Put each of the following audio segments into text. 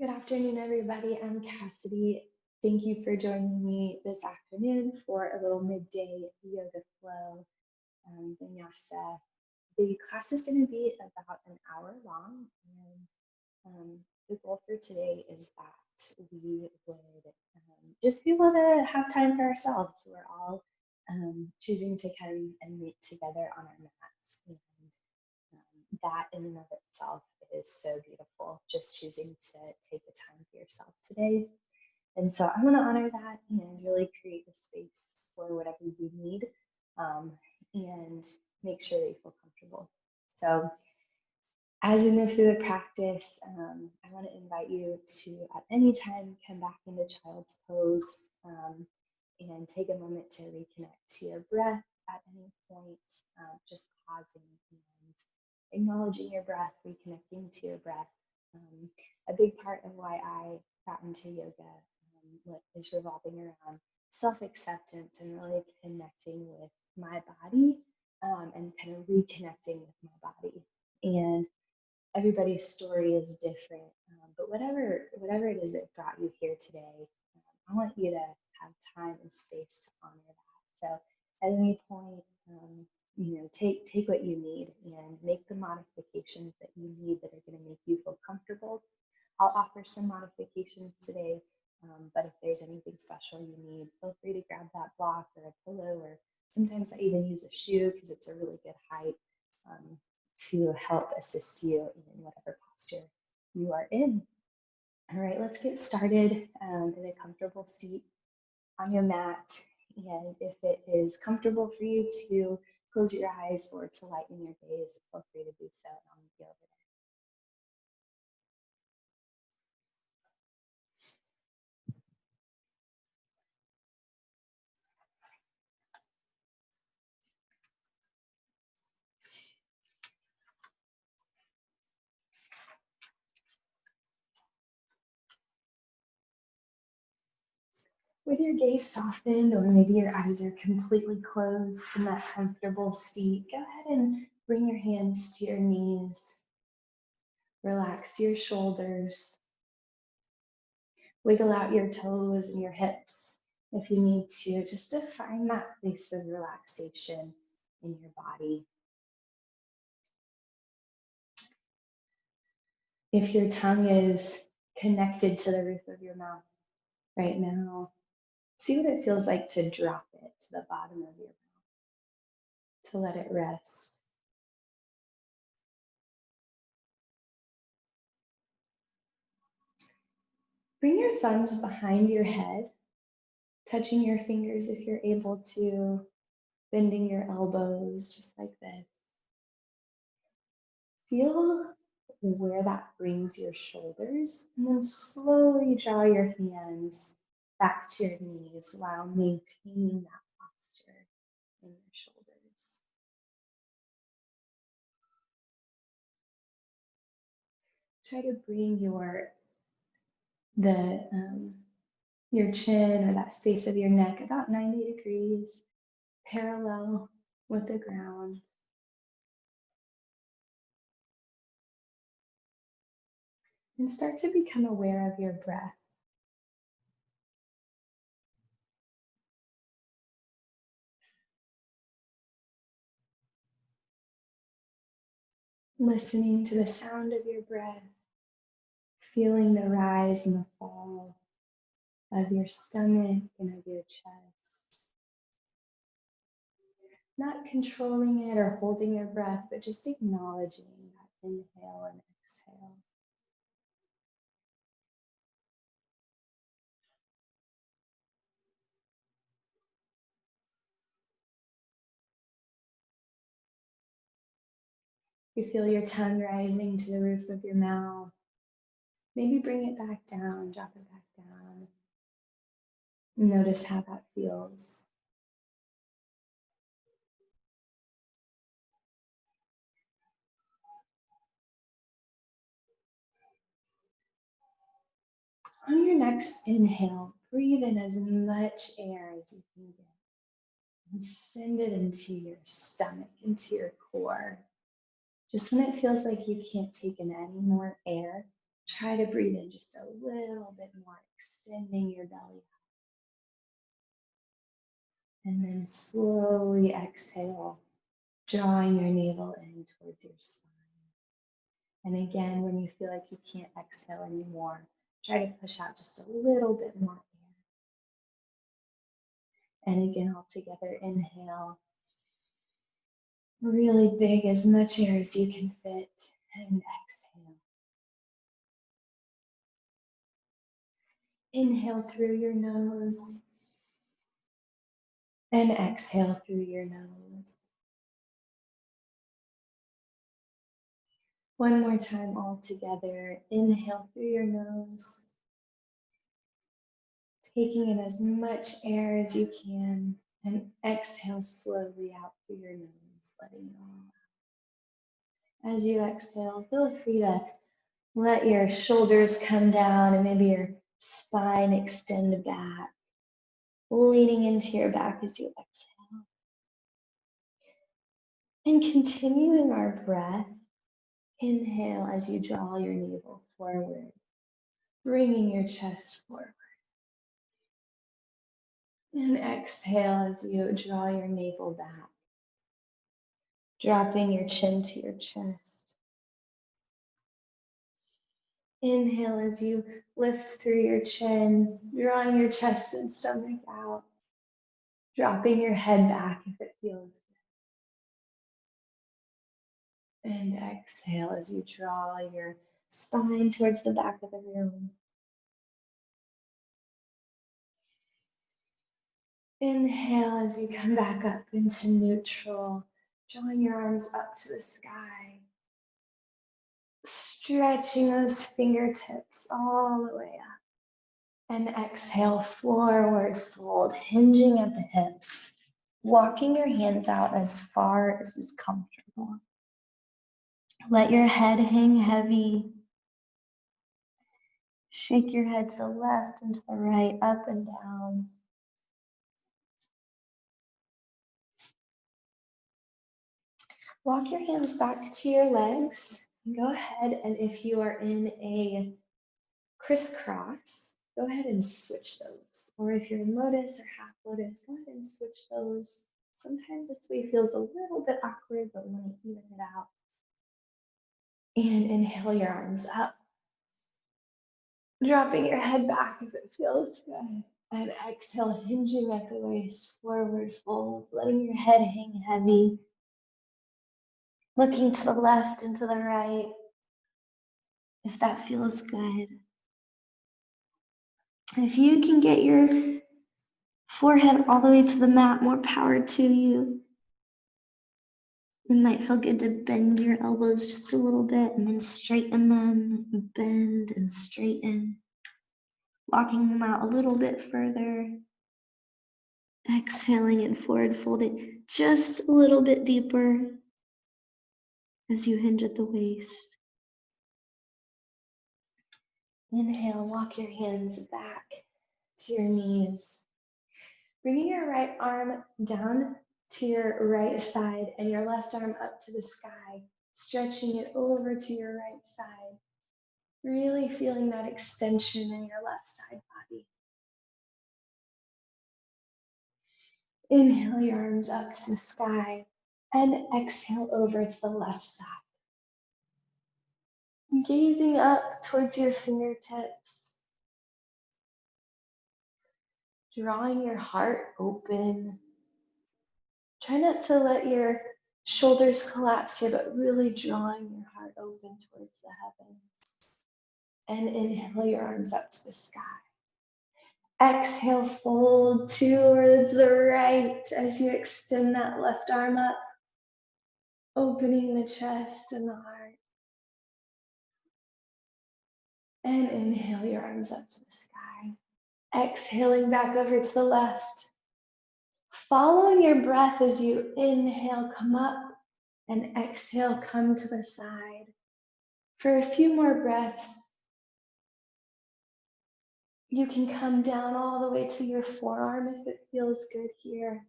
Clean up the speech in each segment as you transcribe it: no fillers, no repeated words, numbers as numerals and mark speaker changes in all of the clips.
Speaker 1: Good afternoon, everybody. I'm Cassidy. Thank you for joining me this afternoon for a little midday yoga flow vinyasa. The class is going to be about an hour long, and the goal for today is that we would just be able to have time for ourselves. We're all choosing to come and meet together on our mats, and that in and of itself is so beautiful. Just choosing to take the time for yourself today. And so I want to honor that and really create the space for whatever you need um, and make sure that you feel comfortable. So as we move through the practice, I want to invite you to at any time come back into child's pose and take a moment to reconnect to your breath at any point, just pausing and acknowledging your breath, reconnecting to your breath. A big part of why I got into yoga is revolving around self-acceptance and really connecting with my body and kind of reconnecting with my body. And everybody's story is different, but whatever it is that brought you here today, I want you to have time and space to honor that. So at any point, take what you need and make the modifications that you need that are going to make you feel comfortable. I'll offer some modifications today, but if there's anything special you need, feel free to grab that block or a pillow, or sometimes I even use a shoe because it's a really good height. Um, to help assist you in whatever posture you are in. All right, let's get started in a comfortable seat on your mat. And if it is comfortable for you to close your eyes or to lighten your gaze, feel free to do so. And I'll meet you over there. With your gaze softened, or maybe your eyes are completely closed in that comfortable seat, go ahead and bring your hands to your knees. Relax your shoulders. Wiggle out your toes and your hips if you need to, just to find that place of relaxation in your body. If your tongue is connected to the roof of your mouth right now, see what it feels like to drop it to the bottom of your mouth, to let it rest. Bring your thumbs behind your head, touching your fingers if you're able to, bending your elbows just like this. Feel where that brings your shoulders, and then slowly draw your hands back to your knees while maintaining that posture in your shoulders. Try to bring the your chin or that space of your neck about 90 degrees parallel with the ground. And start to become aware of your breath. Listening to the sound of your breath, feeling the rise and the fall of your stomach and of your chest. Not controlling it or holding your breath, but just acknowledging that inhale and exhale. You feel your tongue rising to the roof of your mouth. Maybe bring it back down, drop it back down. Notice how that feels. On your next inhale, breathe in as much air as you can get and send it into your stomach, into your core. Just when it feels like you can't take in any more air, Try to breathe in just a little bit more, extending your belly. And then slowly exhale, drawing your navel in towards your spine. And again, when you feel like you can't exhale anymore, try to push out just a little bit more air. And again, all together, inhale. Really big, as much air as you can fit. And exhale. Inhale through your nose. And exhale through your nose. One more time all together. Inhale through your nose. Taking in as much air as you can. And exhale slowly out through your nose, letting it all out. As you exhale, feel free to let your shoulders come down and maybe your spine extend back, leaning into your back as you exhale. And continuing our breath, inhale as you draw your navel forward, bringing your chest forward. And exhale as you draw your navel back, dropping your chin to your chest. Inhale as you lift through your chin, drawing your chest and stomach out, dropping your head back if it feels good. And exhale as you draw your spine towards the back of the room. Inhale as you come back up into neutral, drawing your arms up to the sky. Stretching those fingertips all the way up. And exhale, forward fold, hinging at the hips. Walking your hands out as far as is comfortable. Let your head hang heavy. Shake your head to the left and to the right, up and down. Walk your hands back to your legs. Go ahead, and if you are in a crisscross, go ahead and switch those. Or if you're in lotus or half lotus, go ahead and switch those. Sometimes this way feels a little bit awkward, but we want to even it out. And inhale your arms up. Dropping your head back if it feels good. And exhale, hinging at the waist, forward fold, letting your head hang heavy. Looking to the left and to the right, if that feels good. If you can get your forehead all the way to the mat, more power to you. It might feel good to bend your elbows just a little bit and then straighten them, bend and straighten. Walking them out a little bit further. Exhaling and forward folding just a little bit deeper as you hinge at the waist. Inhale, walk your hands back to your knees. Bringing your right arm down to your right side and your left arm up to the sky, stretching it over to your right side. Really feeling that extension in your left side body. Inhale your arms up to the sky and exhale over to the left side. Gazing up towards your fingertips. Drawing your heart open. Try not to let your shoulders collapse here, but really drawing your heart open towards the heavens. And inhale your arms up to the sky. Exhale, fold towards the right as you extend that left arm up, opening the chest and the heart. And inhale your arms up to the sky. Exhaling back over to the left. Following your breath as you inhale, come up, and exhale, come to the side. For a few more breaths, you can come down all the way to your forearm if it feels good here.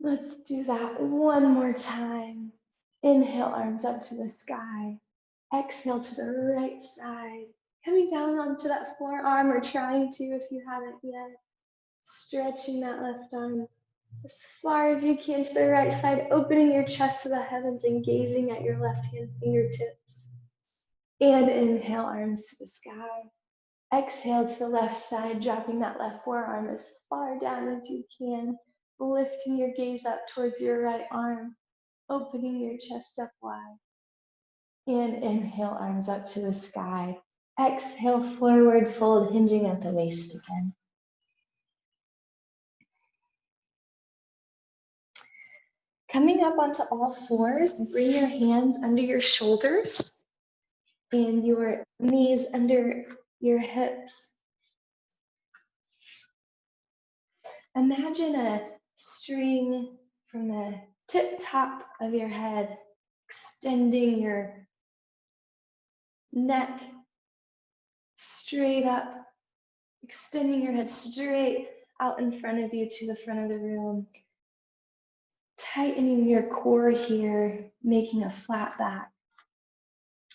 Speaker 1: Let's do that one more time. Inhale, arms up to the sky. Exhale to the right side. Coming down onto that forearm, or trying to if you haven't yet. Stretching that left arm as far as you can to the right side, opening your chest to the heavens and gazing at your left hand fingertips. And inhale, arms to the sky. Exhale to the left side, dropping that left forearm as far down as you can, lifting your gaze up towards your right arm, opening your chest up wide. And inhale, arms up to the sky. Exhale, forward fold, hinging at the waist again. Coming up onto all fours, bring your hands under your shoulders and your knees under your hips. Imagine a string from the tip top of your head, extending your neck straight up, extending your head straight out in front of you to the front of the room. Tightening your core here, making a flat back.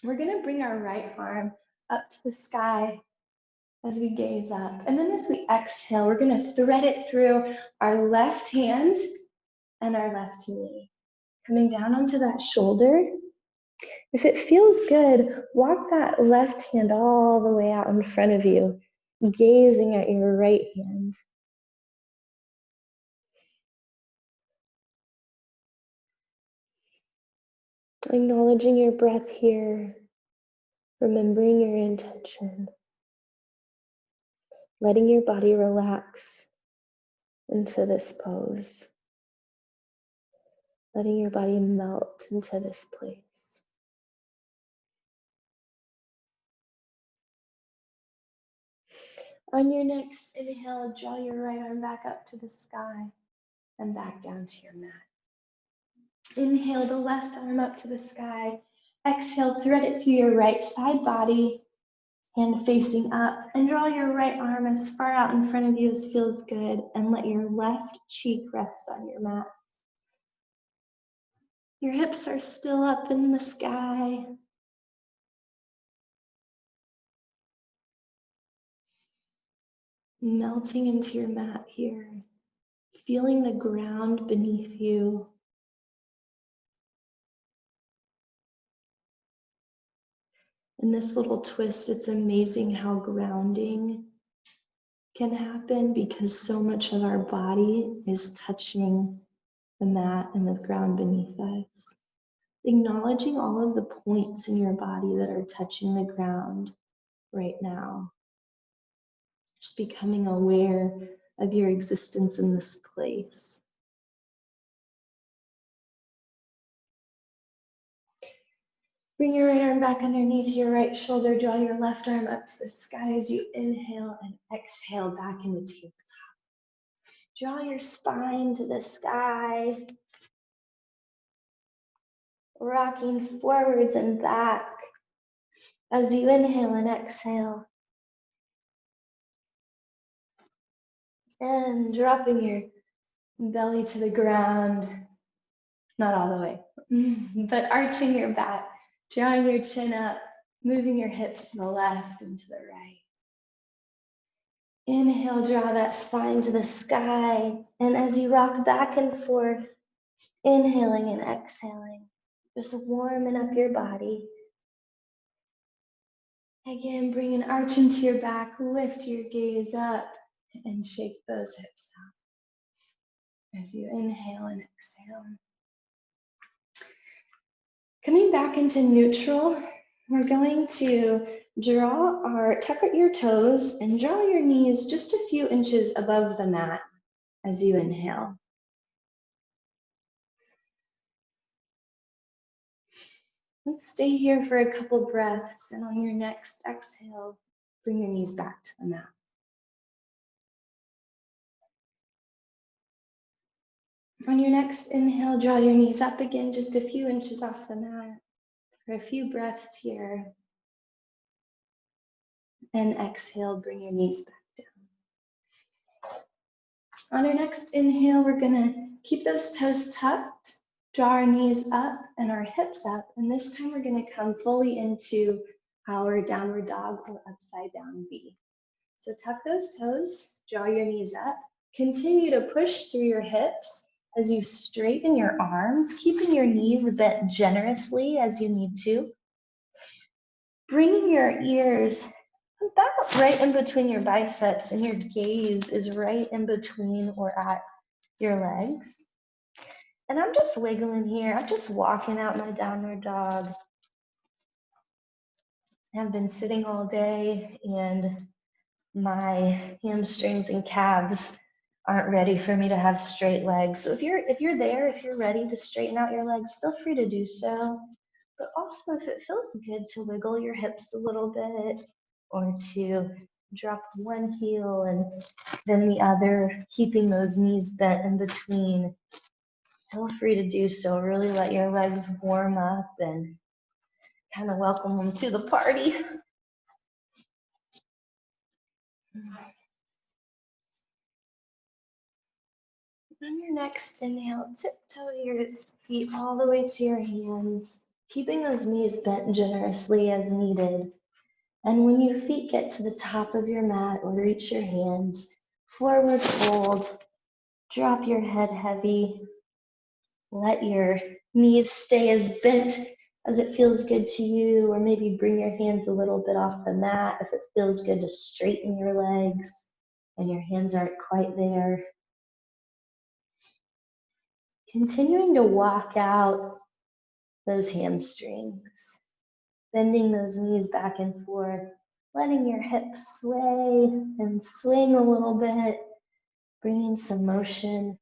Speaker 1: We're gonna bring our right arm up to the sky as we gaze up. And then as we exhale, we're gonna thread it through our left hand and our left knee. Coming down onto that shoulder. If it feels good, walk that left hand all the way out in front of you, gazing at your right hand. Acknowledging your breath here, remembering your intention, letting your body relax into this pose, letting your body melt into this place. On your next inhale, draw your right arm back up to the sky and back down to your mat. Inhale the left arm up to the sky. Exhale, thread it through your right side body, hand facing up, and draw your right arm as far out in front of you as feels good, and let your left cheek rest on your mat. Your hips are still up in the sky. Melting into your mat here, feeling the ground beneath you. In this little twist, it's amazing how grounding can happen because so much of our body is touching the mat and the ground beneath us. Acknowledging all of the points in your body that are touching the ground right now. Just becoming aware of your existence in this place. Bring your right arm back underneath your right shoulder. Draw your left arm up to the sky as you inhale and exhale back into tabletop. Draw your spine to the sky. Rocking forwards and back as you inhale and exhale. And dropping your belly to the ground. Not all the way, but arching your back, drawing your chin up, moving your hips to the left and to the right. Inhale, draw that spine to the sky. And as you rock back and forth, inhaling and exhaling, just warming up your body. Again, bring an arch into your back, lift your gaze up, and shake those hips out as you inhale and exhale. Coming back into neutral, we're going to tuck your toes and draw your knees just a few inches above the mat as you inhale. Let's stay here for a couple breaths, and on your next exhale, bring your knees back to the mat. On your next inhale, draw your knees up again, just a few inches off the mat for a few breaths here. And exhale, bring your knees back down. On our next inhale, we're gonna keep those toes tucked, draw our knees up and our hips up. And this time we're gonna come fully into our downward dog or upside down V. So tuck those toes, draw your knees up, continue to push through your hips as you straighten your arms, keeping your knees bent generously as you need to. Bringing your ears about right in between your biceps and your gaze is right in between or at your legs. And I'm just wiggling here. I'm just walking out my downward dog. I've been sitting all day and my hamstrings and calves aren't ready for me to have straight legs. So if you're ready to straighten out your legs, feel free to do so. But also if it feels good to wiggle your hips a little bit or to drop one heel and then the other, keeping those knees bent in between, feel free to do so. Really let your legs warm up and kind of welcome them to the party. On your next inhale, tiptoe your feet all the way to your hands, keeping those knees bent generously as needed. And when your feet get to the top of your mat or reach your hands, forward fold, drop your head heavy, let your knees stay as bent as it feels good to you, or maybe bring your hands a little bit off the mat if it feels good to straighten your legs and your hands aren't quite there. Continuing to walk out those hamstrings, bending those knees back and forth, letting your hips sway and swing a little bit, bringing some motion.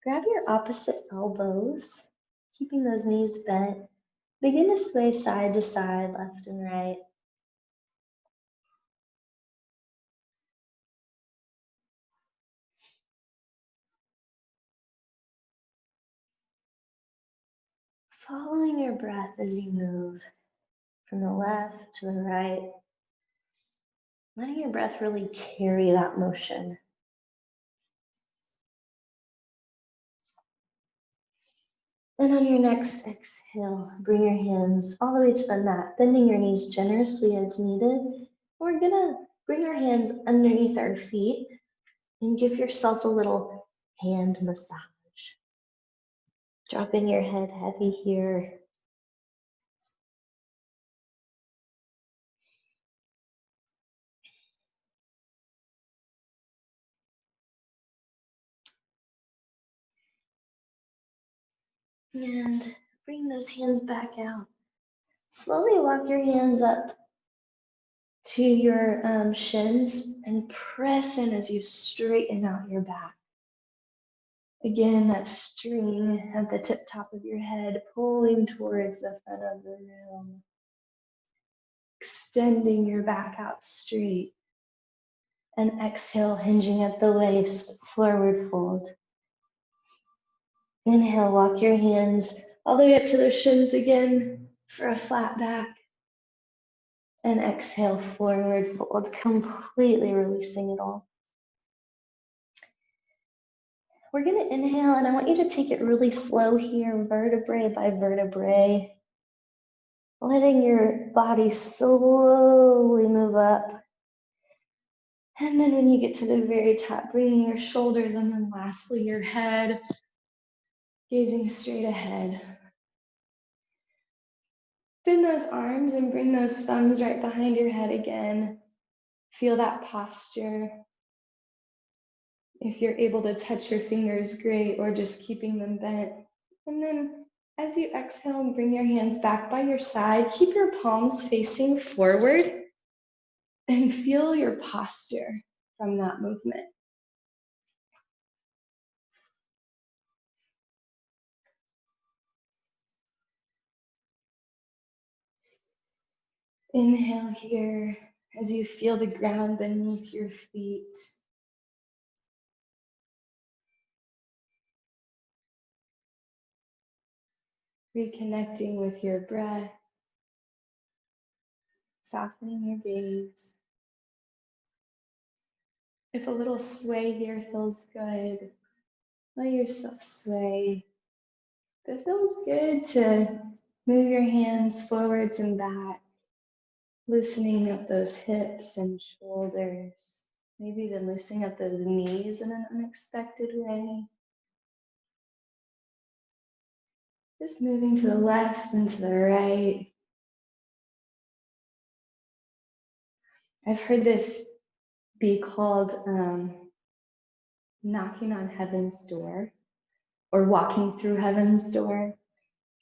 Speaker 1: Grab your opposite elbows, keeping those knees bent. Begin to sway side to side, left and right. Following your breath as you move from the left to the right, letting your breath really carry that motion. And on your next exhale, bring your hands all the way to the mat, bending your knees generously as needed. We're gonna bring our hands underneath our feet and give yourself a little hand massage. Dropping your head heavy here. And bring those hands back out. Slowly walk your hands up to your shins and press in as you straighten out your back. Again, that string at the tip top of your head pulling towards the front of the room. Extending your back out straight. And exhale, hinging at the waist, forward fold. Inhale, walk your hands all the way up to the shins again for a flat back. And exhale, forward fold, completely releasing it all. We're gonna inhale, and I want you to take it really slow here, vertebrae by vertebrae, letting your body slowly move up. And then when you get to the very top, bringing your shoulders and then lastly your head, gazing straight ahead. Bend those arms and bring those thumbs right behind your head again. Feel that posture. If you're able to touch your fingers, great, or just keeping them bent. And then as you exhale, bring your hands back by your side. Keep your palms facing forward and feel your posture from that movement. Inhale here as you feel the ground beneath your feet. Reconnecting with your breath, softening your gaze. If a little sway here feels good, let yourself sway. If it feels good to move your hands forwards and back, loosening up those hips and shoulders, maybe even loosening up those knees in an unexpected way. Just moving to the left and to the right. I've heard this be called knocking on heaven's door or walking through heaven's door.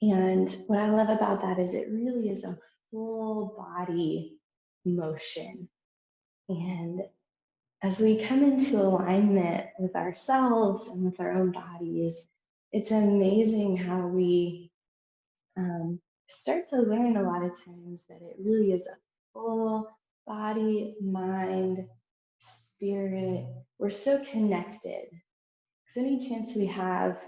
Speaker 1: And what I love about that is it really is a full body motion. And as we come into alignment with ourselves and with our own bodies, it's amazing how we start to learn a lot of times that it really is a full body, mind, spirit. We're so connected. Because any chance we have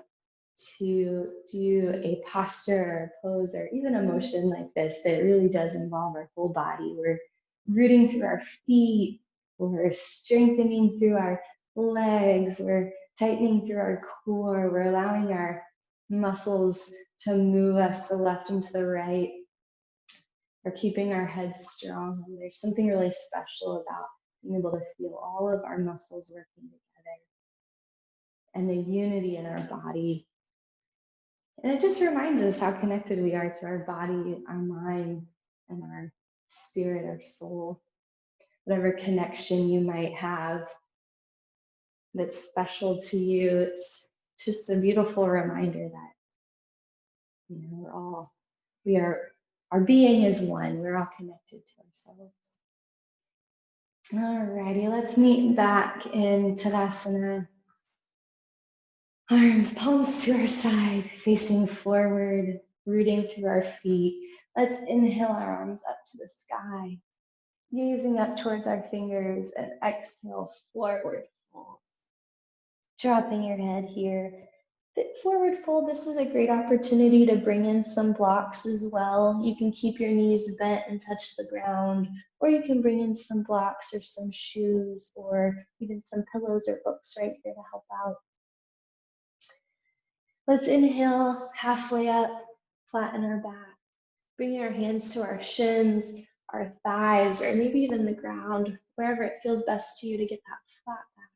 Speaker 1: to do a posture or pose or even a motion like this that really does involve our whole body, we're rooting through our feet, we're strengthening through our legs, we're tightening through our core, we're allowing our muscles to move us to the left and to the right. We're keeping our heads strong. And there's something really special about being able to feel all of our muscles working together and the unity in our body. And it just reminds us how connected we are to our body, our mind, and our spirit, our soul. Whatever connection you might have that's special to you, it's just a beautiful reminder that, you know, our being is one. We're all connected to ourselves. Alrighty, let's meet back in Tadasana. Arms, palms to our side, facing forward, rooting through our feet. Let's inhale our arms up to the sky, gazing up towards our fingers, and exhale, forward fold. Dropping your head here. Forward fold, this is a great opportunity to bring in some blocks as well. You can keep your knees bent and touch the ground, or you can bring in some blocks or some shoes or even some pillows or books right here to help out. Let's inhale halfway up, flatten our back, bringing our hands to our shins, our thighs, or maybe even the ground, wherever it feels best to you to get that flat back.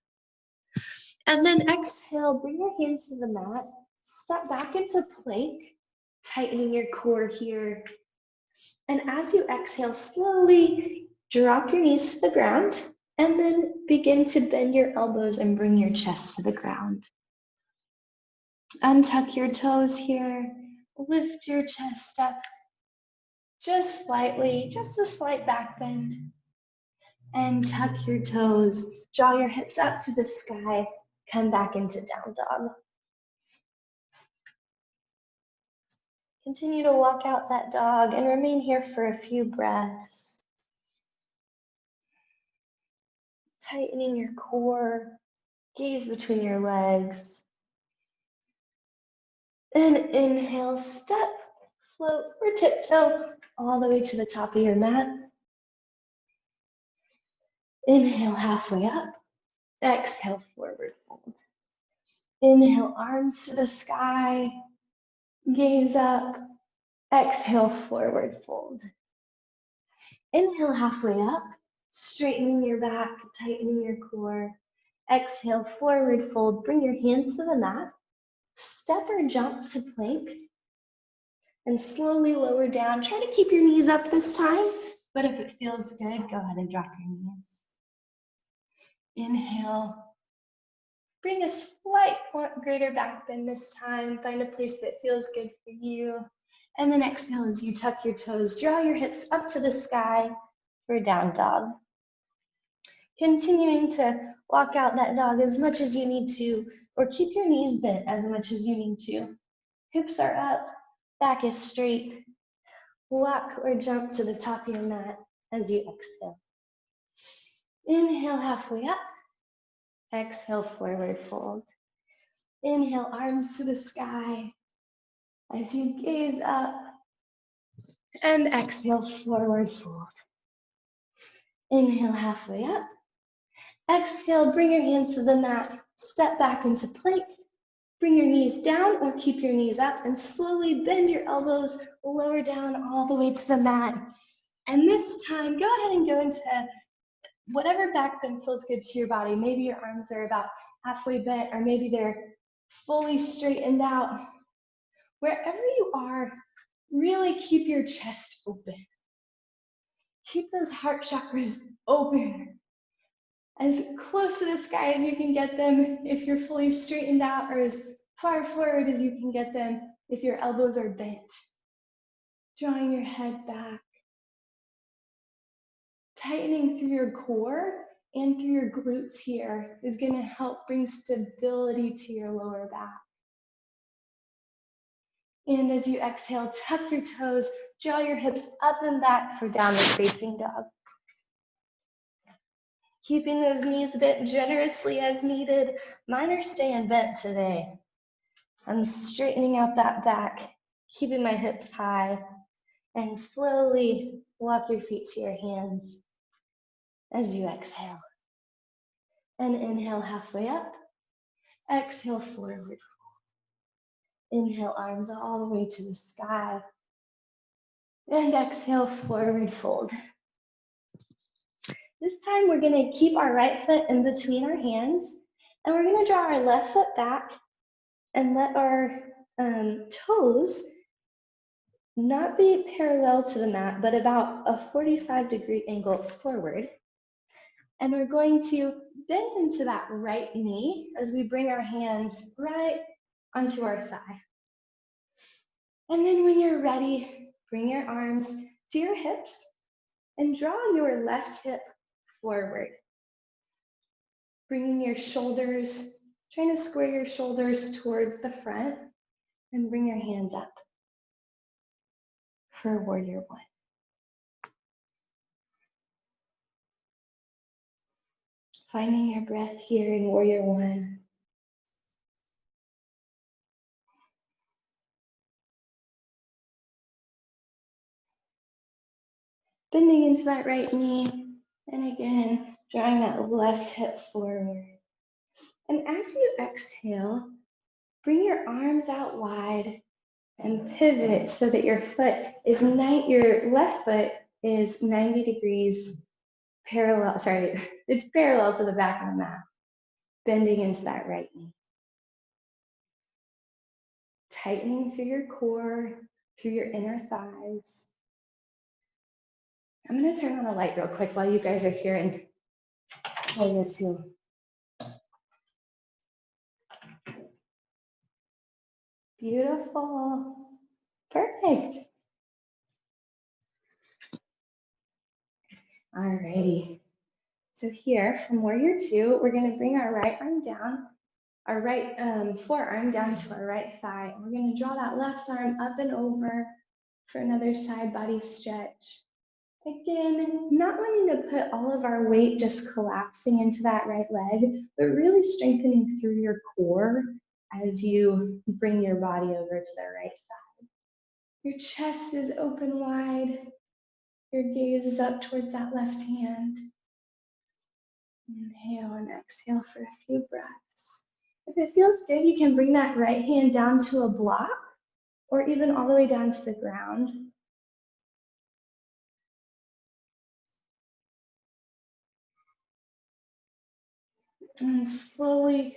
Speaker 1: And then exhale, bring your hands to the mat, step back into plank, tightening your core here. And as you exhale, slowly drop your knees to the ground, and then begin to bend your elbows and bring your chest to the ground. Untuck your toes here, lift your chest up just slightly, just a slight back bend. And tuck your toes, draw your hips up to the sky, come back into down dog. Continue to walk out that dog and remain here for a few breaths. Tightening your core, gaze between your legs. And inhale, step, float, or tiptoe all the way to the top of your mat. Inhale, halfway up. Exhale, forward fold. Inhale, arms to the sky. Gaze up. Exhale, forward fold. Inhale, halfway up. Straightening your back, tightening your core. Exhale, forward fold. Bring your hands to the mat. Step or jump to plank. And slowly lower down. Try to keep your knees up this time, but if it feels good, go ahead and drop your knees. Inhale. Bring a slight greater back bend this time. Find a place that feels good for you. And then exhale as you tuck your toes. Draw your hips up to the sky for down dog. Continuing to walk out that dog as much as you need to, or keep your knees bent as much as you need to. Hips are up, back is straight. Walk or jump to the top of your mat as you exhale. Inhale, halfway up. Exhale, forward fold. Inhale, arms to the sky as you gaze up. And exhale, forward fold. Inhale, halfway up. Exhale, bring your hands to the mat, step back into plank. Bring your knees down or keep your knees up and slowly bend your elbows, lower down all the way to the mat. And this time, go ahead and go into whatever back bend feels good to your body. Maybe your arms are about halfway bent, or maybe they're fully straightened out. Wherever you are, really keep your chest open. Keep those heart chakras open. As close to the sky as you can get them if you're fully straightened out, or as far forward as you can get them if your elbows are bent. Drawing your head back. Tightening through your core and through your glutes here is going to help bring stability to your lower back. And as you exhale, tuck your toes, draw your hips up and back for downward facing dog. Keeping those knees bent generously as needed. Mine are staying bent today. I'm straightening out that back, keeping my hips high, and slowly walk your feet to your hands as you exhale. And inhale halfway up, exhale forward. Inhale, arms all the way to the sky. And exhale, forward fold. This time we're gonna keep our right foot in between our hands, and we're gonna draw our left foot back and let our toes not be parallel to the mat, but about a 45-degree angle forward. And we're going to bend into that right knee as we bring our hands right onto our thigh. And then when you're ready, bring your arms to your hips and draw your left hip forward. Bringing your shoulders, trying to square your shoulders towards the front, and bring your hands up for warrior one. Finding your breath here in warrior one. Bending into that right knee, and again, drawing that left hip forward. And as you exhale, bring your arms out wide and pivot so that your your left foot is 90 degrees parallel, it's parallel to the back of the mat, bending into that right knee. Tightening through your core, through your inner thighs. I'm gonna turn on a light real quick while you guys are here and warrior two. Beautiful, perfect. Alrighty, so here from warrior two, we're gonna bring our right arm down, our right forearm down to our right thigh. And we're gonna draw that left arm up and over for another side body stretch. Again, not wanting to put all of our weight just collapsing into that right leg, but really strengthening through your core as you bring your body over to the right side. Your chest is open wide. Your gaze is up towards that left hand. Inhale and exhale for a few breaths. If it feels good, you can bring that right hand down to a block or even all the way down to the ground. And slowly,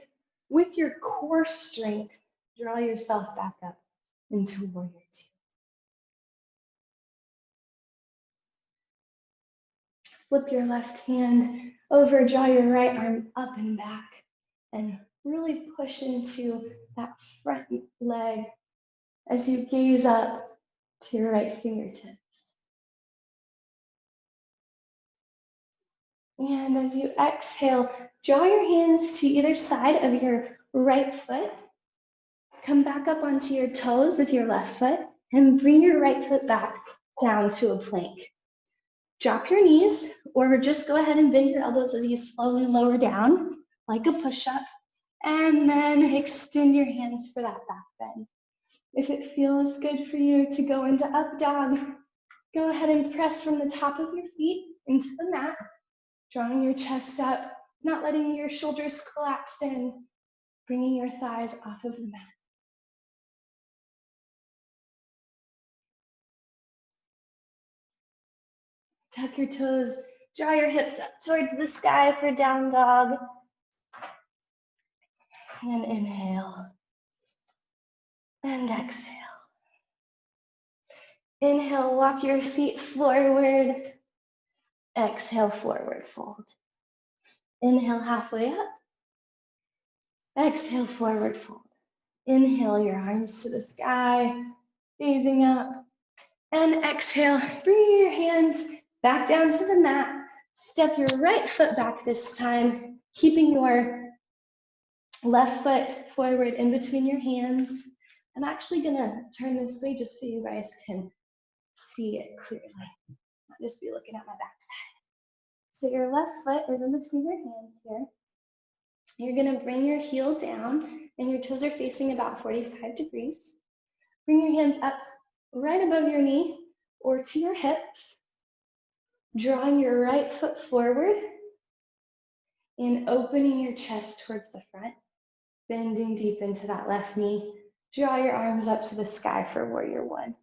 Speaker 1: with your core strength, draw yourself back up into warrior two. Flip your left hand over, draw your right arm up and back, and really push into that front leg as you gaze up to your right fingertips. And as you exhale, draw your hands to either side of your right foot. Come back up onto your toes with your left foot and bring your right foot back down to a plank. Drop your knees or just go ahead and bend your elbows as you slowly lower down like a push-up, and then extend your hands for that back bend. If it feels good for you to go into up dog, go ahead and press from the top of your feet into the mat, drawing your chest up, not letting your shoulders collapse in, bringing your thighs off of the mat. Tuck your toes, draw your hips up towards the sky for down dog. And inhale. And exhale. Inhale, walk your feet forward. Exhale, forward fold. Inhale, halfway up. Exhale, forward fold. Inhale, your arms to the sky, gazing up. And exhale, bring your hands back down to the mat. Step your right foot back this time, keeping your left foot forward in between your hands. I'm actually gonna turn this way just so you guys can see it clearly. I'll just be looking at my backside. So your left foot is in between your hands here. You're gonna bring your heel down and your toes are facing about 45 degrees. Bring your hands up right above your knee or to your hips, drawing your right foot forward and opening your chest towards the front, bending deep into that left knee. Draw your arms up to the sky for warrior one.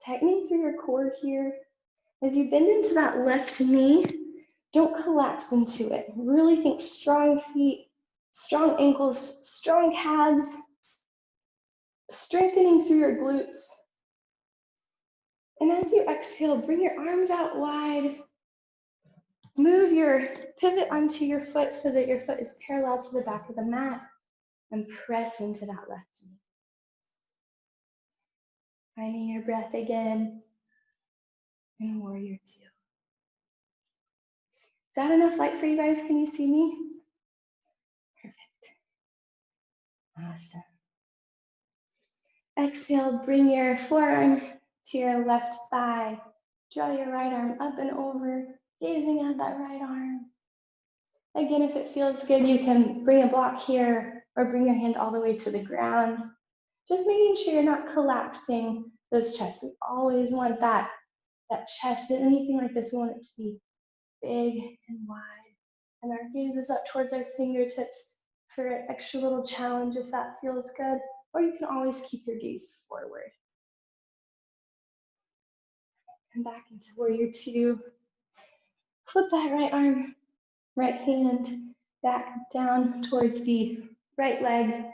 Speaker 1: Tightening through your core here. As you bend into that left knee, don't collapse into it. Really think strong feet, strong ankles, strong calves, strengthening through your glutes. And as you exhale, bring your arms out wide. Move your pivot onto your foot so that your foot is parallel to the back of the mat and press into that left knee. Finding your breath again in warrior two. Is that enough light for you guys? Can you see me? Perfect. Awesome. Exhale, bring your forearm to your left thigh. Draw your right arm up and over, gazing at that right arm. Again, if it feels good, you can bring a block here or bring your hand all the way to the ground. Just making sure you're not collapsing those chests. We always want that chest, and anything like this, we want it to be big and wide. And our gaze is up towards our fingertips for an extra little challenge if that feels good. Or you can always keep your gaze forward. And back into warrior two. Flip that right arm, right hand back down towards the right leg.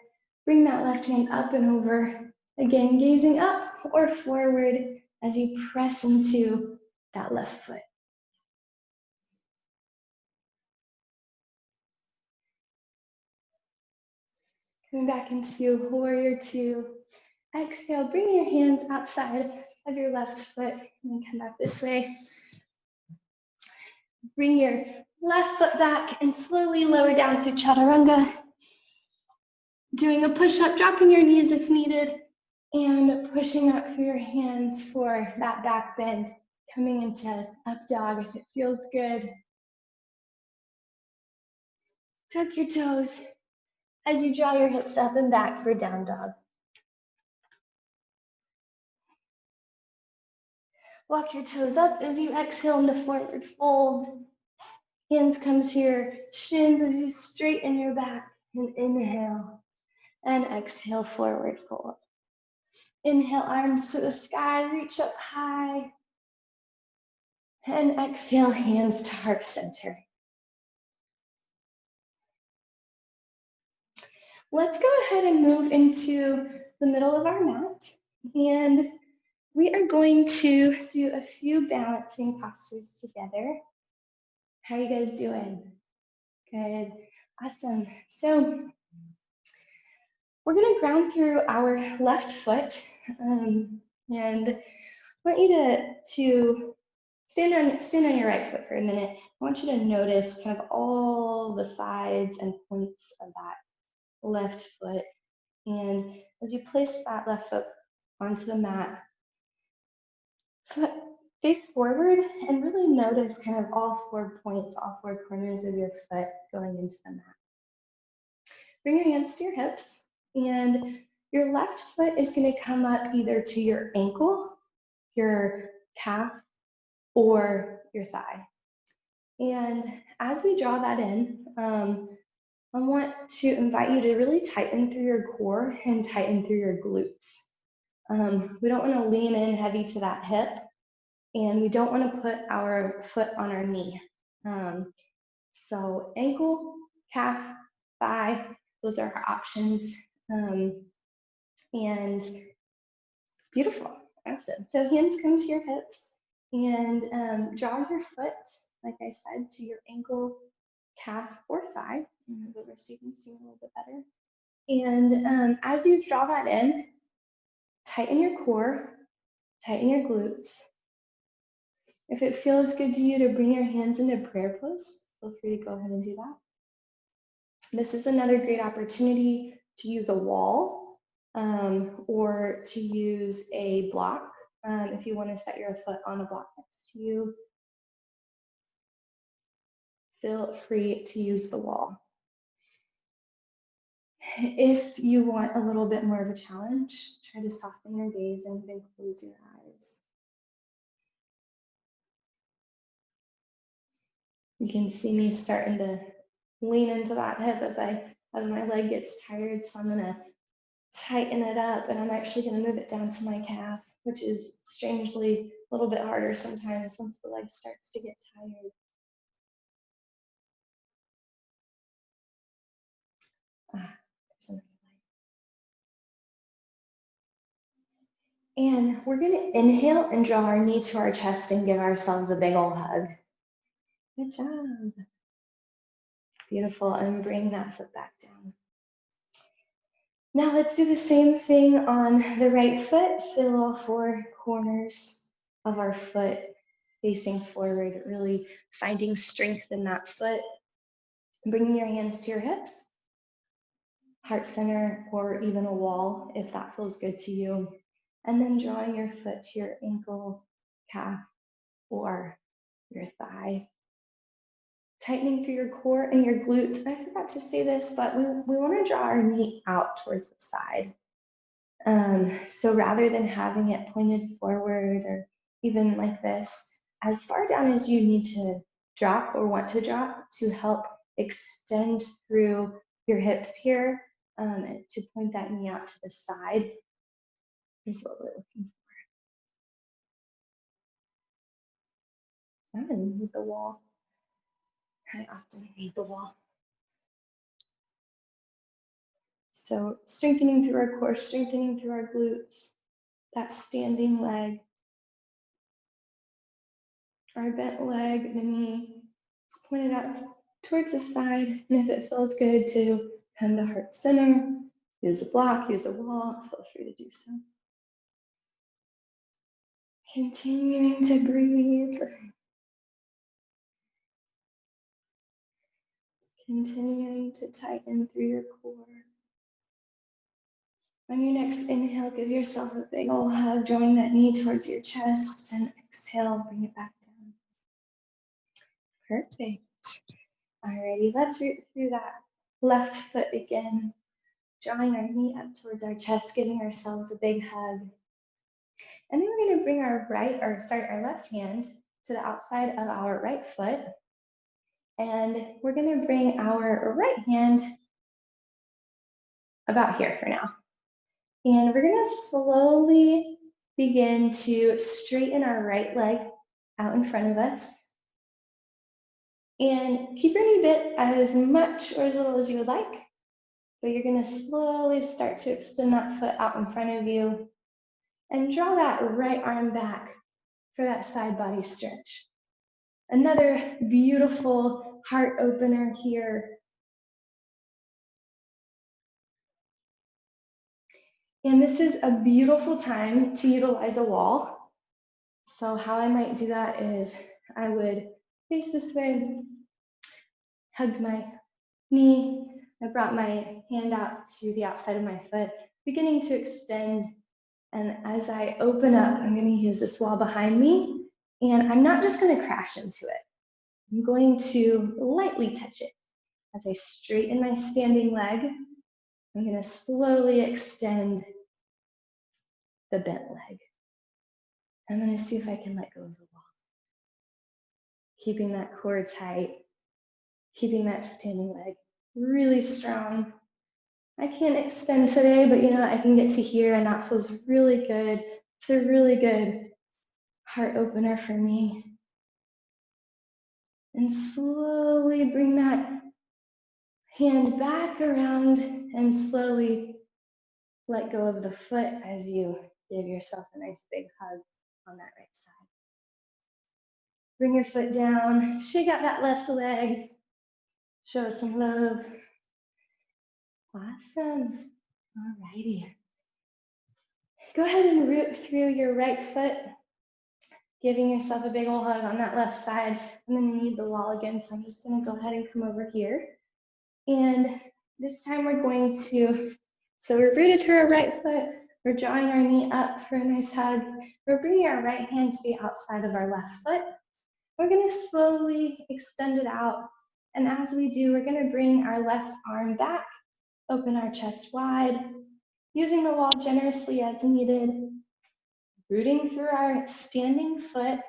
Speaker 1: Bring that left hand up and over. Again, gazing up or forward as you press into that left foot. Coming back into warrior two. Exhale, bring your hands outside of your left foot and come back this way. Bring your left foot back and slowly lower down through chaturanga. Doing a push-up, dropping your knees if needed, and pushing up through your hands for that back bend. Coming into up dog if it feels good. Tuck your toes as you draw your hips up and back for down dog. Walk your toes up as you exhale into forward fold. Hands come to your shins as you straighten your back and inhale. And exhale, forward fold. Inhale, arms to the sky, reach up high. And exhale, hands to heart center. Let's go ahead and move into the middle of our mat. And we are going to do a few balancing postures together. How are you guys doing? Good, awesome. So we're gonna ground through our left foot. And I want you to stand on your right foot for a minute. I want you to notice kind of all the sides and points of that left foot. And as you place that left foot onto the mat, foot face forward and really notice kind of all 4 points, all 4 corners of your foot going into the mat. Bring your hands to your hips, and your left foot is going to come up either to your ankle, your calf, or your thigh. And as we draw that in, I want to invite you to really tighten through your core and tighten through your glutes. We don't want to lean in heavy to that hip, and we don't want to put our foot on our knee. So ankle, calf, thigh, those are our options. And beautiful, awesome. So hands come to your hips and draw your foot, like I said, to your ankle, calf, or thigh. Move over so you can see a little bit better. And as you draw that in, tighten your core, tighten your glutes. If it feels good to you to bring your hands into prayer pose, feel free to go ahead and do that. This is another great opportunity to use a wall or to use a block if you want to set your foot on a block next to you. Feel free to use the wall. If you want a little bit more of a challenge, try to soften your gaze and even close your eyes. You can see me starting to lean into that hip as my leg gets tired, so I'm gonna tighten it up, and I'm actually gonna move it down to my calf, which is strangely a little bit harder sometimes once the leg starts to get tired. There's another leg. And we're gonna inhale and draw our knee to our chest and give ourselves a big ol' hug. Good job. Beautiful, and bring that foot back down. Now let's do the same thing on the right foot. Feel all four corners of our foot facing forward, really finding strength in that foot. Bringing your hands to your hips, heart center, or even a wall if that feels good to you. And then drawing your foot to your ankle, calf, or your thigh. Tightening through your core and your glutes. I forgot to say this, but we want to draw our knee out towards the side. So rather than having it pointed forward or even like this, as far down as you need to drop or want to drop to help extend through your hips here, to point that knee out to the side is what we're looking for. I'm gonna need the wall. I often need the wall. So strengthening through our core, strengthening through our glutes, that standing leg, our bent leg, the knee is pointed out towards the side. And if it feels good to come to heart center, use a block, use a wall, feel free to do so. Continuing to breathe. Continuing to tighten through your core. On your next inhale, give yourself a big ol' hug, drawing that knee towards your chest, and exhale, bring it back down. Perfect. Alrighty, let's root through that left foot again, drawing our knee up towards our chest, giving ourselves a big hug. And then we're going to bring our our left hand to the outside of our right foot. And we're going to bring our right hand about here for now. And we're going to slowly begin to straighten our right leg out in front of us. And keep your knee bent as much or as little as you would like. But you're going to slowly start to extend that foot out in front of you and draw that right arm back for that side body stretch. Another beautiful heart opener here. And this is a beautiful time to utilize a wall. So how I might do that is I would face this way, hugged my knee, I brought my hand out to the outside of my foot, beginning to extend. And as I open up, I'm going to use this wall behind me, and I'm not just going to crash into it. I'm going to lightly touch it. As I straighten my standing leg, I'm going to slowly extend the bent leg. I'm going to see if I can let go of the wall. keeping that core tight, keeping that standing leg really strong. I can't extend today, but you know, I can get to here and that feels really good. It's a really good heart opener for me. And slowly bring that hand back around and slowly let go of the foot as you give yourself a nice big hug on that right side. Bring your foot down, shake out that left leg, show us some love. Awesome. All righty. Go ahead and root through your right foot, giving yourself a big old hug on that left side. I'm gonna need the wall again, so I'm just gonna go ahead and come over here. And this time we're going to, so we're rooted to our right foot, we're drawing our knee up for a nice hug. We're bringing our right hand to the outside of our left foot. We're gonna slowly extend it out. And as we do, we're gonna bring our left arm back, open our chest wide, using the wall generously as needed, rooting through our standing foot,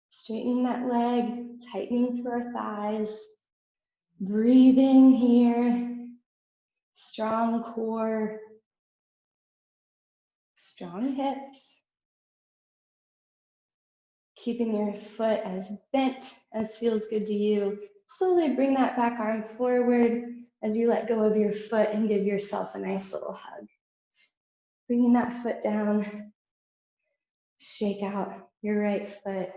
Speaker 1: straightening that leg, tightening through our thighs, breathing here, strong core, strong hips, keeping your foot as bent as feels good to you. Slowly bring that back arm forward as you let go of your foot and give yourself a nice little hug. Bringing that foot down, shake out your right foot,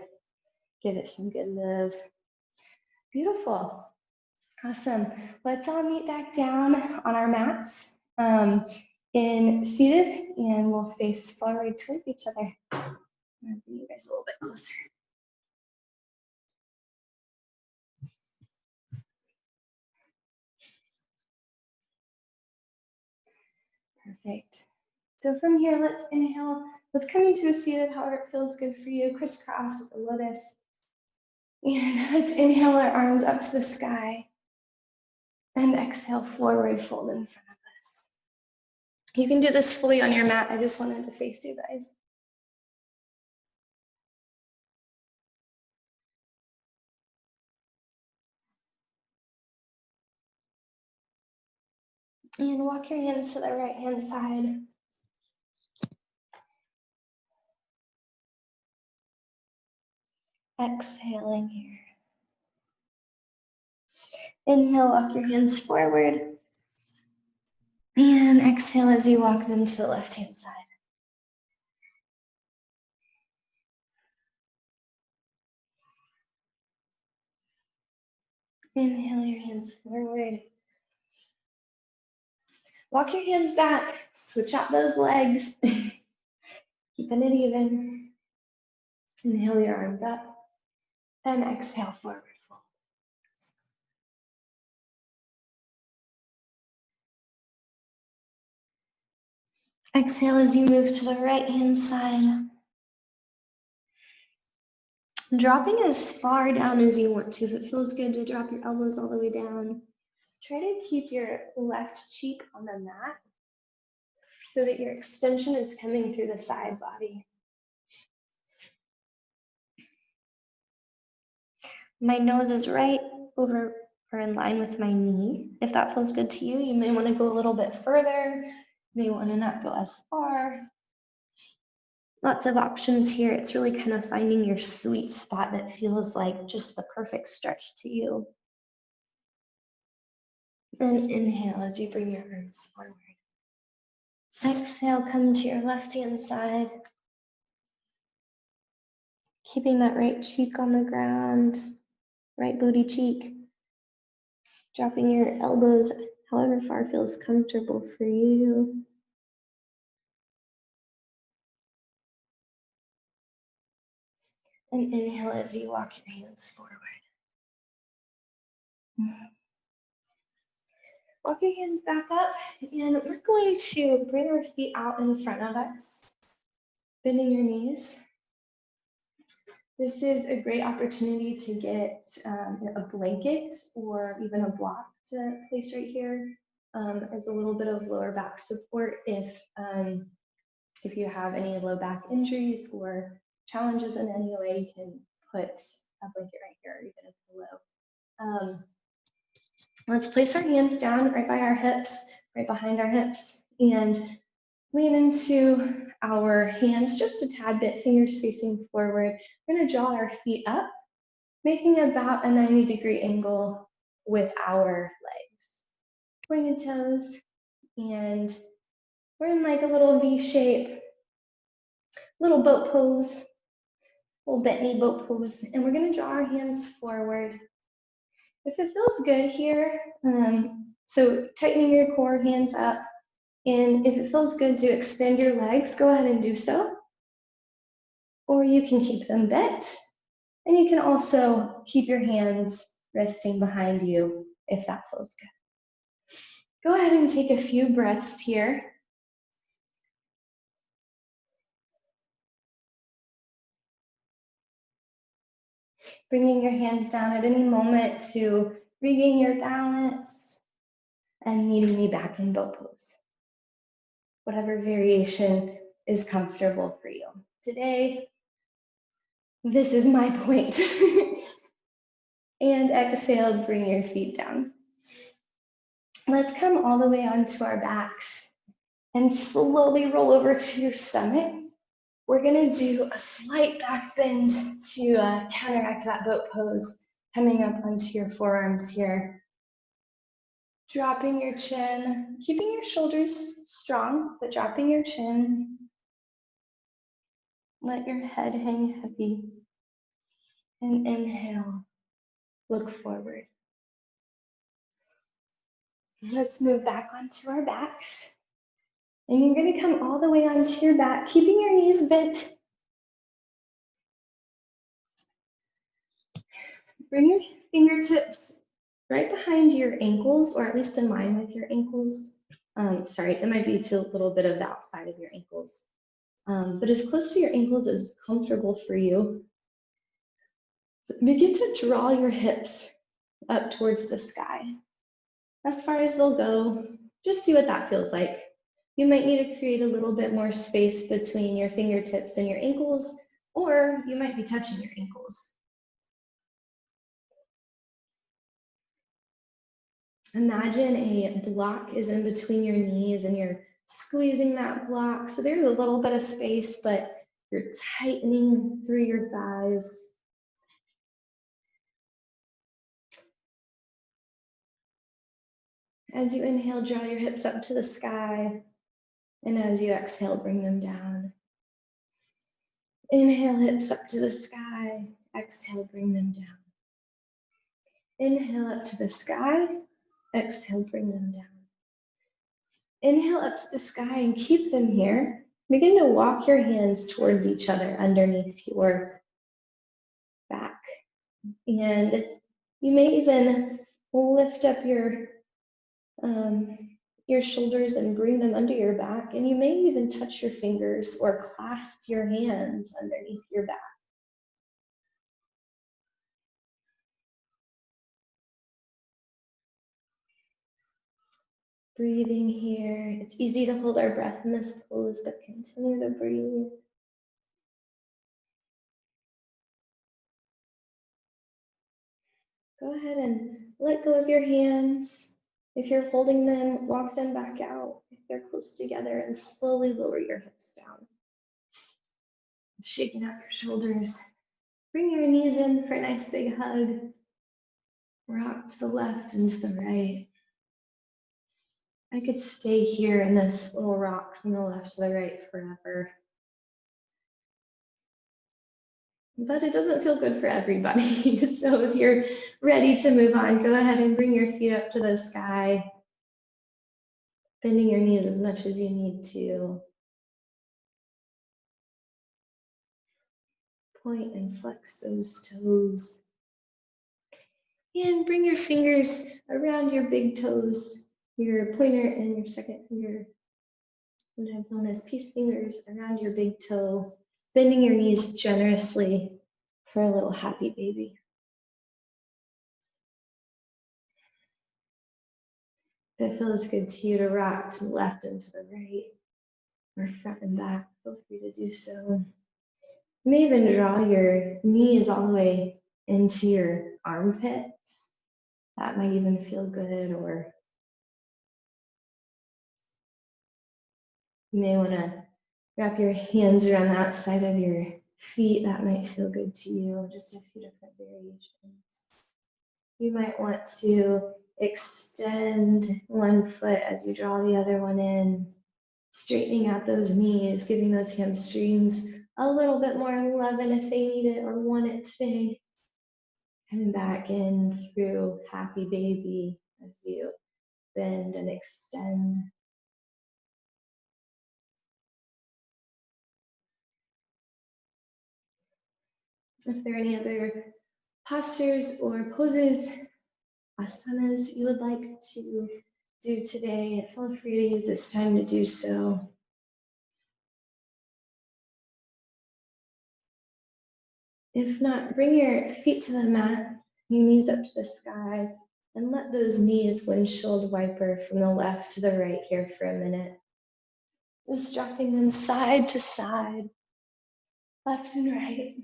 Speaker 1: give it some good love. Beautiful. Awesome. Let's all meet back down on our mats in seated, and we'll face forward towards each other. I'm going to bring you guys a little bit closer. Perfect. So from here, let's inhale. Let's come into a seated, however it feels good for you, crisscross or lotus. And let's inhale our arms up to the sky. And exhale, forward fold in front of us. You can do this fully on your mat. I just wanted to face you guys. And walk your hands to the right hand side. Exhaling here. Inhale, walk your hands forward. And exhale as you walk them to the left hand side. Inhale your hands forward. Walk your hands back. Switch out those legs. Keeping it even. Inhale your arms up. And exhale, forward fold. Exhale as you move to the right hand side. Dropping as far down as you want to. If it feels good to drop your elbows all the way down, try to keep your left cheek on the mat so that your extension is coming through the side body. My nose is right over or in line with my knee. If that feels good to you, you may want to go a little bit further. You may want to not go as far. Lots of options here. It's really kind of finding your sweet spot that feels like just the perfect stretch to you. And inhale as you bring your arms forward. Exhale, come to your left hand side. Keeping that right cheek on the ground, right booty cheek. Dropping your elbows however far feels comfortable for you. And inhale as you walk your hands forward. Walk your hands back up, and we're going to bring our feet out in front of us, bending your knees. This is a great opportunity to get a blanket or even a block to place right here as a little bit of lower back support if you have any low back injuries or challenges in any way. You can put a blanket right here or even a pillow. Let's place our hands down right by our hips, right behind our hips, and lean into our hands just a tad bit, fingers facing forward. We're going to draw our feet up, making about a 90-degree angle with our legs. Pointed toes, and we're in like a little V shape, little boat pose, little bent knee boat pose, and we're going to draw our hands forward. If it feels good here, so tightening your core, hands up, and if it feels good to extend your legs, go ahead and do so. Or you can keep them bent, and you can also keep your hands resting behind you if that feels good. Go ahead and take a few breaths here. Bringing your hands down at any moment to regain your balance and meeting me back in boat pose. Whatever variation is comfortable for you. Today, this is my point. And exhale, bring your feet down. Let's come all the way onto our backs and slowly roll over to your stomach. We're gonna do a slight back bend to counteract that boat pose, coming up onto your forearms here. Dropping your chin, keeping your shoulders strong, but dropping your chin. Let your head hang heavy. And inhale, look forward. Let's move back onto our backs. And you're gonna come all the way onto your back, keeping your knees bent. Bring your fingertips right behind your ankles, or at least in line with your ankles. Sorry, it might be to a little bit of the outside of your ankles. But as close to your ankles as comfortable for you. Begin to draw your hips up towards the sky. As far as they'll go, just see what that feels like. You might need to create a little bit more space between your fingertips and your ankles, or you might be touching your ankles. Imagine a block is in between your knees and you're squeezing that block. So there's a little bit of space, but you're tightening through your thighs. As you inhale, draw your hips up to the sky. And as you exhale, bring them down. Inhale, hips up to the sky. Exhale, bring them down. Inhale up to the sky. Exhale, bring them down. Inhale up to the sky and keep them here. Begin to walk your hands towards each other underneath your back. And you may even lift up your shoulders and bring them under your back. And you may even touch your fingers or clasp your hands underneath your back. Breathing here. It's easy to hold our breath in this pose, but continue to breathe. Go ahead and let go of your hands. If you're holding them, walk them back out. If they're close together, and slowly lower your hips down. Shaking out your shoulders. Bring your knees in for a nice big hug. Rock to the left and to the right. I could stay here in this little rock from the left to the right forever. But it doesn't feel good for everybody. So if you're ready to move on, go ahead and bring your feet up to the sky, bending your knees as much as you need to. Point and flex those toes. And bring your fingers around your big toes, your pointer and your second finger, sometimes known as peace fingers, around your big toe, bending your knees generously for a little happy baby. If it feels good to you to rock to the left and to the right, or front and back, feel free to do so. You may even draw your knees all the way into your armpits. That might even feel good, or you may want to wrap your hands around that side of your feet. That might feel good to you. Just a few different variations. You might want to extend one foot as you draw the other one in, straightening out those knees, giving those hamstrings a little bit more love and if they need it or want it today. Coming back in through happy baby as you bend and extend. If there are any other postures or poses, asanas you would like to do today, feel free to use this time to do so. If not, bring your feet to the mat, your knees up to the sky, and let those knees windshield wiper from the left to the right here for a minute. Just dropping them side to side, left and right.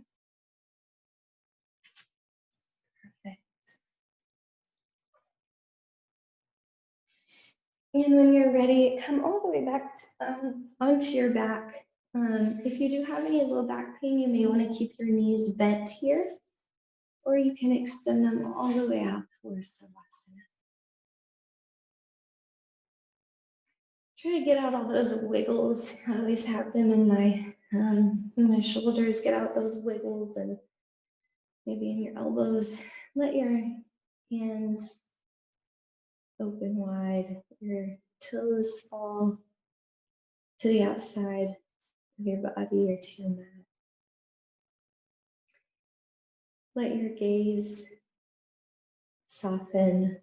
Speaker 1: Perfect. And when you're ready, come all the way back onto your back. If you do have any low back pain, you may want to keep your knees bent here, or you can extend them all the way out for Savasana. Try to get out all those wiggles. I always have them in my shoulders. Get out those wiggles and maybe in your elbows. Let your hands open wide. Your toes fall to the outside of your body or to your mat. Let your gaze soften,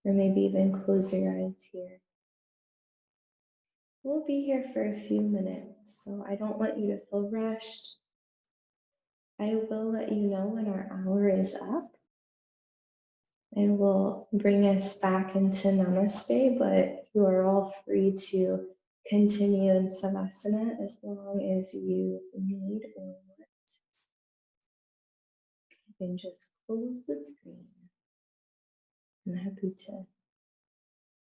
Speaker 1: or maybe even close your eyes here. We'll be here for a few minutes, so I don't want you to feel rushed. I will let you know when our hour is up, and we'll bring us back into Namaste, but you are all free to continue in Savasana as long as you need or want. You can just close the screen. I'm happy to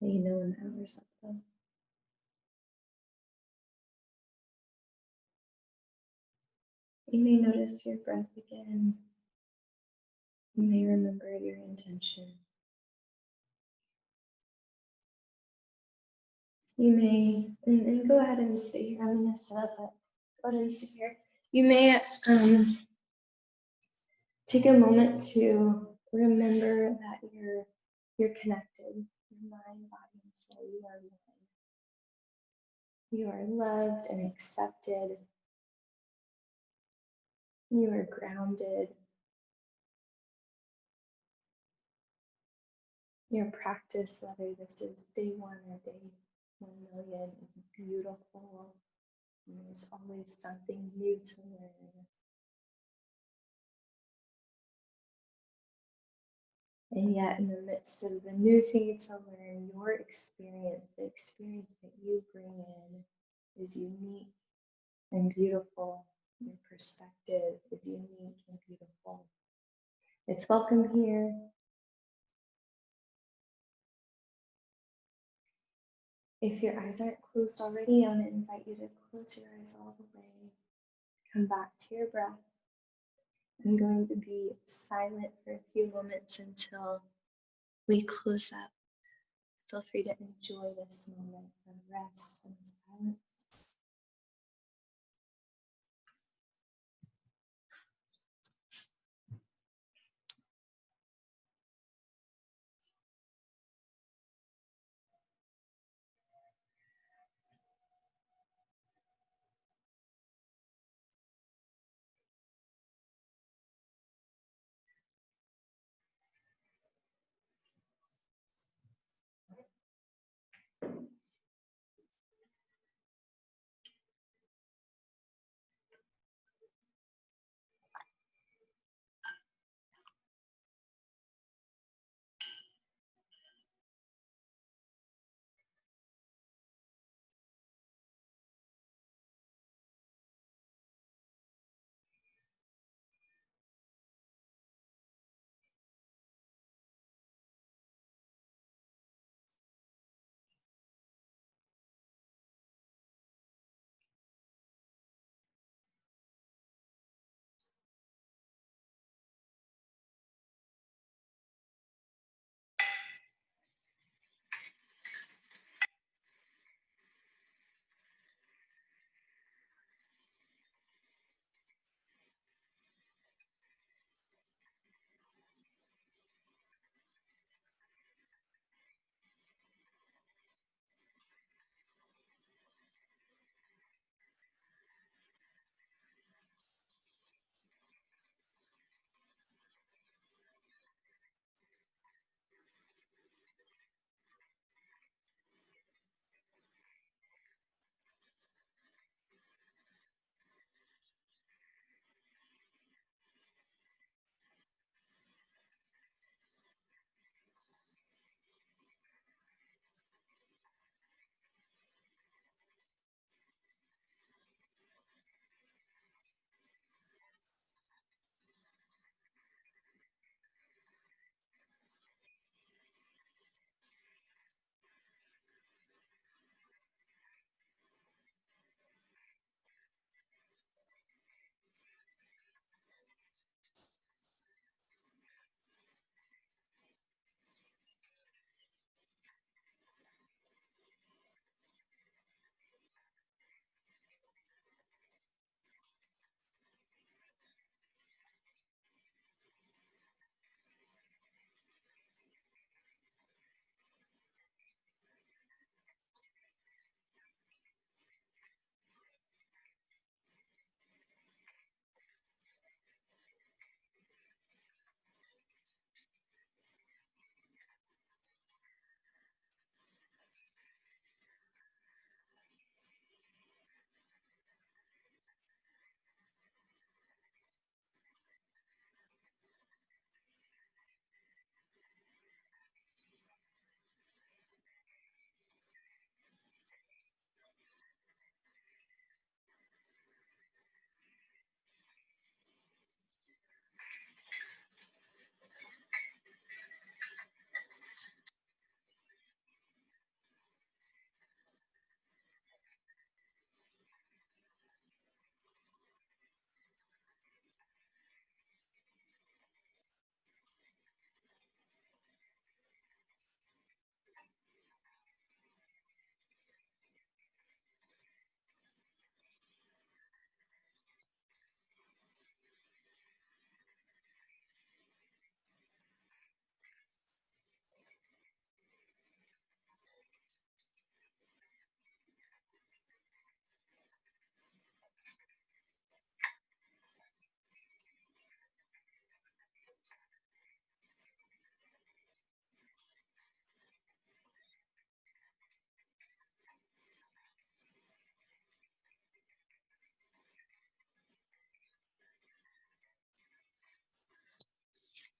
Speaker 1: let you know when the hour's up though. You may notice your breath again. You may remember your intention. You may, and go ahead and stay here. I'm going to set up a, go ahead and stay here. You may take a moment to remember that you're connected. Your mind, body, and soul. You are one. You are loved and accepted. You are grounded. Your practice, whether this is day 1 or day 1,000,000, is beautiful. And there's always something new to learn. And yet, in the midst of the new thing to learn, your experience, the experience that you bring in, is unique and beautiful. Your perspective is unique and beautiful. It's welcome here. If your eyes aren't closed already, I want to invite you to close your eyes all the way. Come back to your breath. I'm going to be silent for a few moments until we close up. Feel free to enjoy this moment of rest and silence.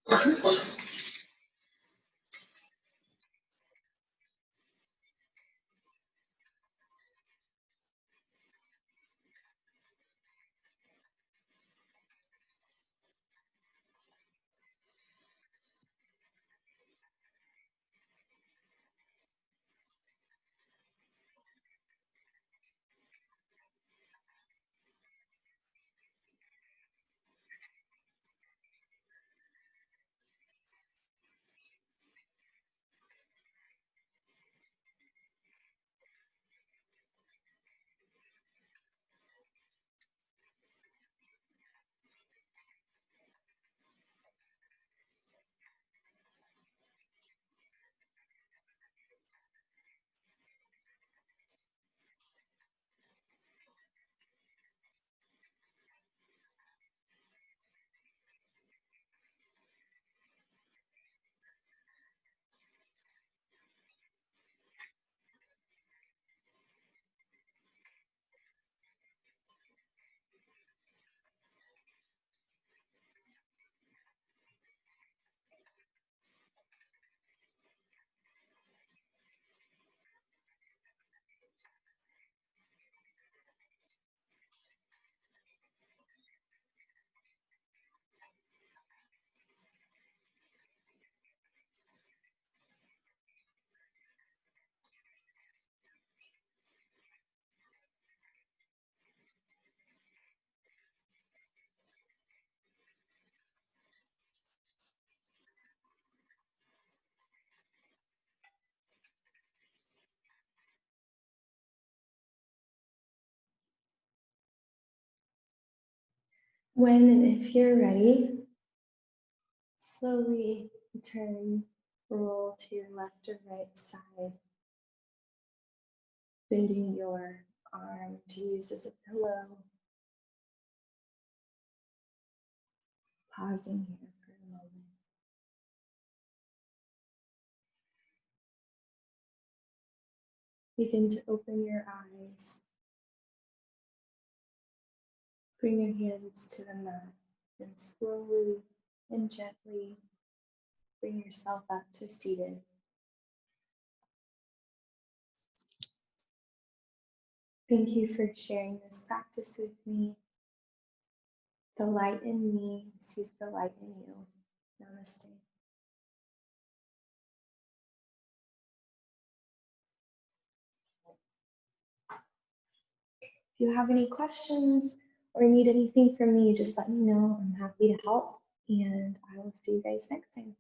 Speaker 1: When and if you're ready, slowly turn, roll to your left or right side, bending your arm to use as a pillow, pausing here for a moment. Begin to open your eyes. Bring your hands to the mat and slowly and gently bring yourself up to seated. Thank you for sharing this practice with me. The light in me sees the light in you. Namaste. If you have any questions or need anything from me, just let me know. I'm happy to help, and I will see you guys next time.